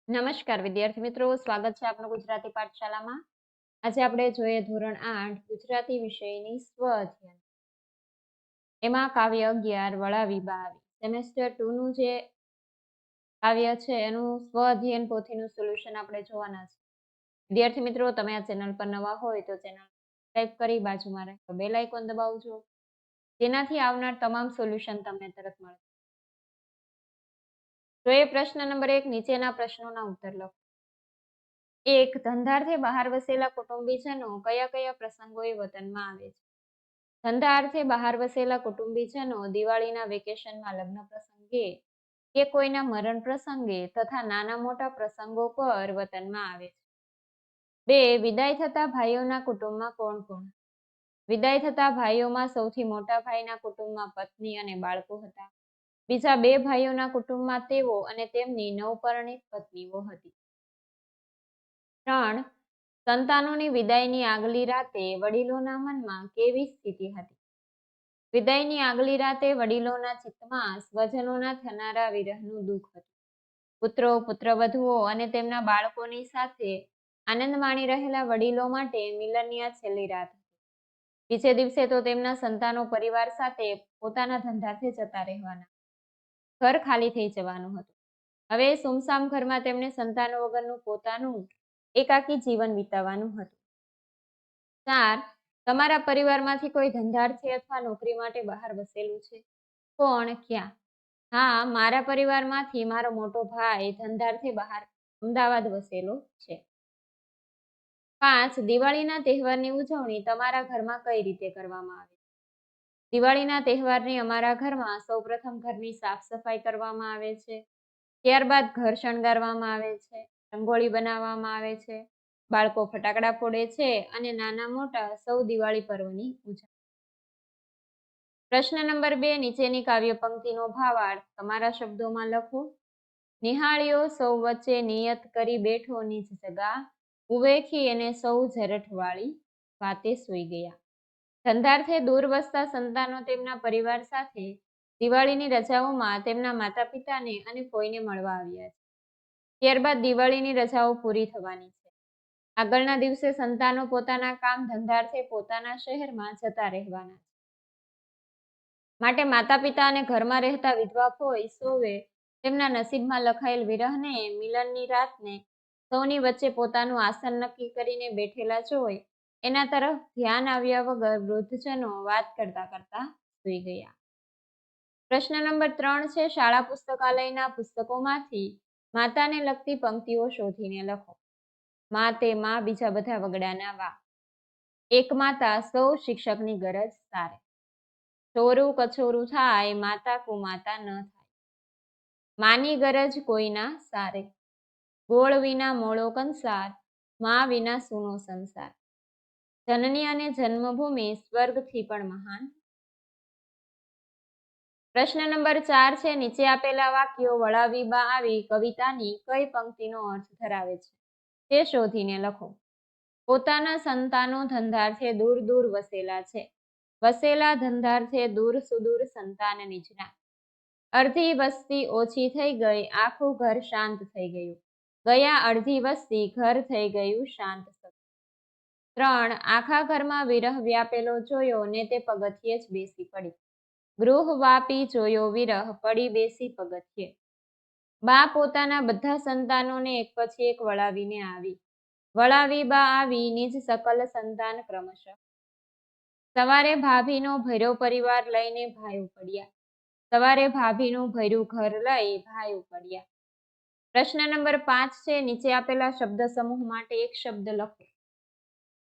નમસ્કાર વિદ્યાર્થી મિત્રો, સ્વાગત છે આપનું ગુજરાતી પાઠશાલામાં. આજે આપણે જોઈએ ધોરણ 8 ગુજરાતી વિષયની સ્વ અધ્યયન. એમાં કાવ્ય 11 વળાવી બાવી સેમેસ્ટર 2 નું જે કાવ્ય છે એનું સ્વ અધ્યયન પોથીનું સોલ્યુશન આપણે જોવાના છે. વિદ્યાર્થી મિત્રો, તમે આ ચેનલ પર નવા હોય તો ચેનલ સબસ્ક્રાઇબ કરી બાજુમાં રહેલો બેલ આઇકોન દબાવજો, જેનાથી આવનાર તમામ સોલ્યુશન તમને તરત મળે. તો એ પ્રશ્ન નંબર 1, નીચેના પ્રશ્નોના ઉત્તર લખો. 1. ધંધાર્થે બહાર વસેલા કુટુંબીજનો કયા કયા પ્રસંગોએ વતનમાં આવે છે? ધંધાર્થે બહાર વસેલા કુટુંબીજનો દિવાળીના વેકેશનમાં લગ્ન પ્રસંગે કે કોઈના મરણ પ્રસંગે તથા નાના મોટા પ્રસંગો પર વતનમાં આવે છે. 2. વિદાય થતા ભાઈઓના કુટુંબમાં કોણ કોણ? વિદાય થતા ભાઈઓમાં સૌથી મોટા ભાઈના કુટુંબમાં પત્ની અને બાળકો હતા. બીજા 2 ભાઈઓના કુટુંબમાં તેઓ અને તેમની નવપરણિત પત્નીઓ હતી. 3. સંતાનોની વિદાયની આગલી રાતે વડીલોના મનમાં કેવી સ્થિતિ હતી? વિદાયની આગલી રાતે વડીલોના ચિત્તમાં સ્વજનોના થનારા વિરહનું દુઃખ હતું. પુત્રો પુત્રવધુઓ અને તેમના બાળકોની સાથે આનંદ માણી રહેલા વડીલો માટે મિલનની આ છેલ્લી રાત હતી. બીજે દિવસે તો તેમના સંતાનો પરિવાર સાથે પોતાના ધંધાર્થે જતા રહેવાના. ઘર ખાલી થઈ જવાનું હતું. હવે સુમસામ ઘરમાં તેમને સંતાનો વગરનું પોતાનું એકાકી જીવન વિતાવવાનું હતું. 4. તમારા પરિવારમાંથી કોઈ ધંધાર્થે અથવા નોકરી માટે બહાર વસેલું છે? કોણ, ક્યાં? હા, મારા પરિવારમાંથી મારો મોટો ભાઈ ધંધાર્થે બહાર અમદાવાદ વસેલો છે. 5. દિવાળીના તહેવારની ઉજવણી તમારા ઘરમાં કઈ રીતે કરવામાં આવે? દિવાળીના તહેવારની અમારા ઘરમાં સૌપ્રથમ ઘરની સાફ સફાઈ કરવામાં આવે છે. ત્યારબાદ ઘર શણગારવામાં આવે છે, રંગોળી બનાવવામાં આવે છે, બાળકો ફટાકડા ફોડે છે અને નાના મોટા સૌ દિવાળી પર્વની ઉજવણી. પ્રશ્ન નંબર 2, નીચેની કાવ્ય પંક્તિનો ભાવાર્થ તમારા શબ્દોમાં લખો. નિહાળ્યો સૌ વચ્ચે નિયત કરી બેઠો નિજ જગા, ઉવેખી એને સૌ જરઠવાળી વાતે સૂઈ ગયા. ધંધાર્થે દૂર વસતા સંતાનો તેમના પરિવાર સાથે દિવાળીની રજાઓમાં તેમના માતા પિતાને અને ફોઈને મળવા આવ્યા છે. ત્યારબાદ દિવાળીની રજાઓ પૂરી થવાની છે. આગળના દિવસે સંતાનો પોતાના કામ ધંધાર્થે પોતાના શહેરમાં જતા રહેવાના છે. માટે માતા પિતા અને ઘરમાં રહેતા વિધવા ફોઈ સૌએ તેમના નસીબમાં લખાયેલ વિરહને મિલનની રાતને સૌની વચ્ચે પોતાનું આસન નક્કી કરીને બેઠેલા જોઈ એના તરફ ધ્યાન આવ્યા વગર વૃદ્ધજનો વાત કરતા કરતા સૂઈ ગયા. પ્રશ્ન નંબર 3 છે, શાળા પુસ્તકાલયના પુસ્તકોમાંથી માતાને લગતી પંક્તિઓ શોધીને લખો. માં તે માં, બીજા બધા વગડાના વા. એક માતા સૌ શિક્ષકની ગરજ સારે. ચોરું કચોરું થાય માતા કુમાતા ન થાય. માની ગરજ કોઈના સારે. ગોળ વિના મોળો કંસાર, માં વિના સૂનો સંસાર. જનની અને જન્મભૂમિ સ્વર્ગથી પણ મહાન. પ્રશ્ન નંબર 4 છે, નીચે આપેલા વાક્યો વળાવી બા આવી કવિતાની કઈ પંક્તિનો અર્થ ધરાવે છે તે શોધીને લખો. પોતાના સંતાનો ધંધાર્થે દૂર દૂર વસેલા છે. વસેલા ધંધાર્થે દૂર સુદૂર સંતાન નિજના. અડધી વસ્તી ઓછી થઈ ગઈ, આખું ઘર શાંત થઈ ગયું. ગયા અડધી વસ્તી, ઘર થઈ ગયું શાંત. 3. આખા ઘરમાં વિરહ વ્યાપેલો જોયો ને તે પગથિયે જ બેસી પડી. ગૃહ વાપી જોયો વિરહ, પડી બેસી પગથિયે. બા પોતાના બધા સંતાનોને એક પછી એક વળાવીને આવી. વળાવી બા આવી નિજ સકલ સંતાન ક્રમશઃ. સવારે ભાભીનો ભર્યો પરિવાર લઈને ભાઈ ઉપડ્યા. સવારે ભાભીનું ભર્યું ઘર લઈ ભાઈ ઉપડ્યા. પ્રશ્ન નંબર 5 છે, નીચે આપેલા શબ્દ સમૂહ માટે એક શબ્દ લખો.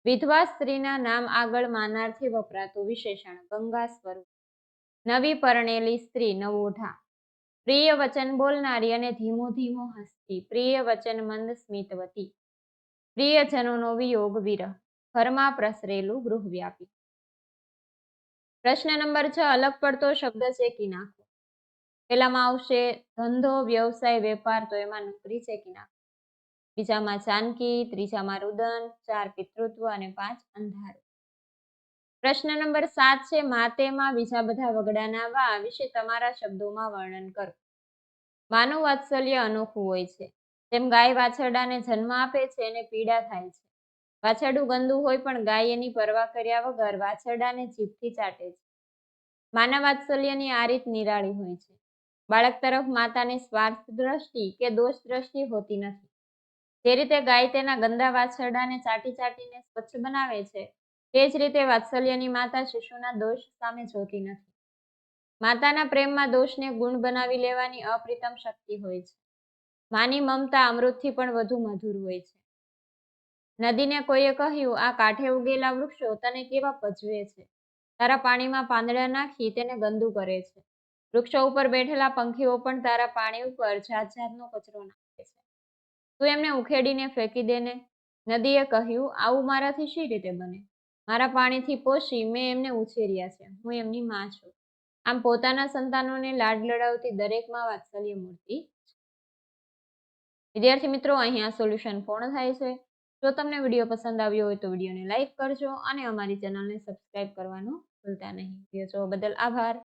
વિધવા સ્ત્રીના નામ આગળ માનાર્થે વપરાતું વિશેષણ ગંગા સ્વરૂપ. નવી પરણેલી સ્ત્રી નવોઢા. પ્રિય વચન બોલનારી અને ધીમો ધીમો હસતી. પ્રિય વચન મંદ સ્મિતવતી. પ્રિયજનોનો વિયોગ વિરહ. ઘરમાં પ્રસરેલું ગૃહવ્યાપી. પ્રશ્ન નંબર 6, અલગ પડતો શબ્દ ચેકી નાખો. પેલામાં આવશે ધંધો, વ્યવસાય, વેપાર, તો એમાં નોકરી ચેકી નાખો. બીજામાં જાનકી, ત્રીજામાં રુદન, 4 પિતૃત્વ અને 5 અંધારું. પ્રશ્ન નંબર 7 છે, માતેમાં બીજા બધા વગડાના વા વિશે તમારા શબ્દોમાં વર્ણન કરો. માનું વાત્સલ્ય અનોખું હોય છે. તેમ ગાય વાછરડાને જન્મ આપે છે એને પીડા થાય છે. વાછરડું ગંદુ હોય પણ ગાય એની પરવા કર્યા વગર વાછરડાને જીભથી ચાટે છે. માનવ વાત્સલ્યની આ રીત નિરાળી હોય છે. બાળક તરફ માતાની સ્વાર્થ દ્રષ્ટિ કે દોષ દ્રષ્ટિ હોતી નથી. જે રીતે ગાય તેના ગંદા વાછરડાને ચાટી ચાટીને સ્વચ્છ બનાવે છે, તે જ રીતે વાત્સલ્યની માતા શિશુના દોષ સામે જોતી નથી. માતાના પ્રેમમાં દોષને ગુણ બનાવી લેવાની અપ્રિતમ શક્તિ હોય છે. માની મમતા અમૃતથી પણ વધુ મધુર હોય છે. નદીને કોઈએ કહ્યું, આ કાંઠે ઉગેલા વૃક્ષો તને કેવા પજવે છે. તારા પાણીમાં પાંદડા નાખી તેને ગંદુ કરે છે. વૃક્ષો ઉપર બેઠેલા પંખીઓ પણ તારા પાણી ઉપર જાત જાતનો કચરો નાખે છે. તું એમને ઉખેડીને ફેંકી દે ને. નદીએ કહ્યું, આવું મારાથી શી રીતે બને? મારા પાણીથી પોષી મેં એમને ઉછેર્યા છે. હું એમની માં છું. આમ પોતાના સંતાનોને લાડ લડાવતી દરેકમાં વાત્સલ્ય મૂર્તિ. વિદ્યાર્થી મિત્રો, અહીં આ સોલ્યુશન પૂર્ણ થાય છે. જો તમને વિડીયો પસંદ આવ્યો હોય તો વિડીયોને લાઈક કરજો અને અમારી ચેનલને સબસ્ક્રાઇબ કરવાનું ભૂલતા નહીં. વિડીયો જોવા બદલ આભાર.